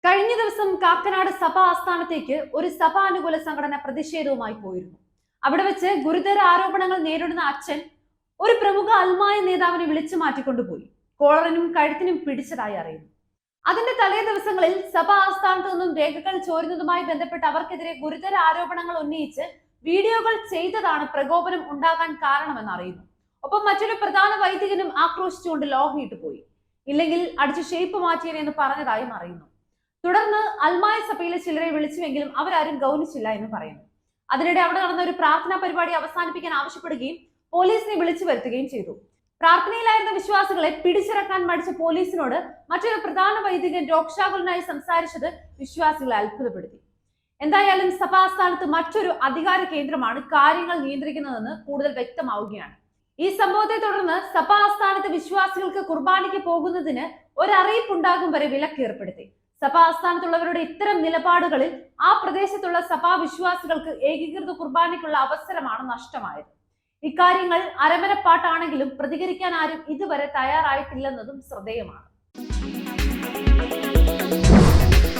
കഴിഞ്ഞ ദിവസം കാക്കനാട് സഭാ ആസ്ഥാനത്തേക്ക് ഒരു സഭാനുകൂല സംഘടന പ്രതിഷേധവുമായി പോയിരുന്നു. അവിടെ വെച്ച് ഗുരുതര ആരോപണങ്ങൾ നേരിടുന്ന അച്ഛൻ ഒരു പ്രമുഖ അൽമായ നേതാവിനെ വിളിച്ചു മാറ്റിക്കൊണ്ടുപോയി. കോളറിനും കഴുത്തിനും പിടിച്ചതായി അറിയുന്നു. അതിന്റെ തലേ ദിവസങ്ങളിൽ സഭാ ആസ്ഥാനത്ത് നിന്നും രേഖകൾ ചോരുന്നതുമായി ബന്ധപ്പെട്ട് അവർക്കെതിരെ ഗുരുതര ആരോപണങ്ങൾ ഉന്നയിച്ച് വീഡിയോകൾ ചെയ്തതാണ് പ്രകോപനം ഉണ്ടാകാൻ കാരണമെന്ന് അറിയുന്നു. ഒപ്പം മറ്റൊരു പ്രധാന വൈദികനും ആക്രോശിച്ചുകൊണ്ട് ലോഹയിട്ട് പോയി. ഇല്ലെങ്കിൽ അടിച്ച് ഷേപ്പ് മാറ്റിയെന്ന് പറഞ്ഞതായും അറിയുന്നു. തുടർന്ന് അൽമായ സഭയിലെ ചിലരെ വിളിച്ചുവെങ്കിലും അവരാരും ഗൗനിച്ചില്ല എന്ന് പറയുന്നു. അതിനിടെ അവിടെ നടന്ന ഒരു പ്രാർത്ഥനാ പരിപാടി അവസാനിപ്പിക്കാൻ ആവശ്യപ്പെടുകയും പോലീസിനെ വിളിച്ചു വരുത്തുകയും ചെയ്തു. പ്രാർത്ഥനയിലായിരുന്ന വിശ്വാസികളെ പിടിച്ചിറക്കാൻ മടിച്ച പോലീസിനോട് മറ്റൊരു പ്രധാന വൈദികൻ രോക്ഷാകുലനായി സംസാരിച്ചത് വിശ്വാസികളെ അത്ഭുതപ്പെടുത്തി. എന്തായാലും സഭാസ്ഥാനത്ത് മറ്റൊരു അധികാര കേന്ദ്രമാണ് കാര്യങ്ങൾ നിയന്ത്രിക്കുന്നതെന്ന് കൂടുതൽ വ്യക്തമാവുകയാണ്. ഈ സംഭവത്തെ തുടർന്ന് സഭാ ആസ്ഥാനത്ത് വിശ്വാസികൾക്ക് കുർബാനയ്ക്ക് പോകുന്നതിന് ഒരറിയിപ്പുണ്ടാകും വരെ വിലക്ക് ഏർപ്പെടുത്തി. സഭാ ആസ്ഥാനത്തുള്ളവരുടെ ഇത്തരം നിലപാടുകളിൽ ആ പ്രദേശത്തുള്ള സഭാ വിശ്വാസികൾക്ക് ഏകീകൃത കുർബാനയ്ക്കുള്ള അവസരമാണ് നഷ്ടമായത്. ഇക്കാര്യങ്ങൾ അരമനപ്പാട്ടാണെങ്കിലും പ്രതികരിക്കാൻ ആരും ഇതുവരെ തയ്യാറായിട്ടില്ലെന്നതും ശ്രദ്ധേയമാണ്.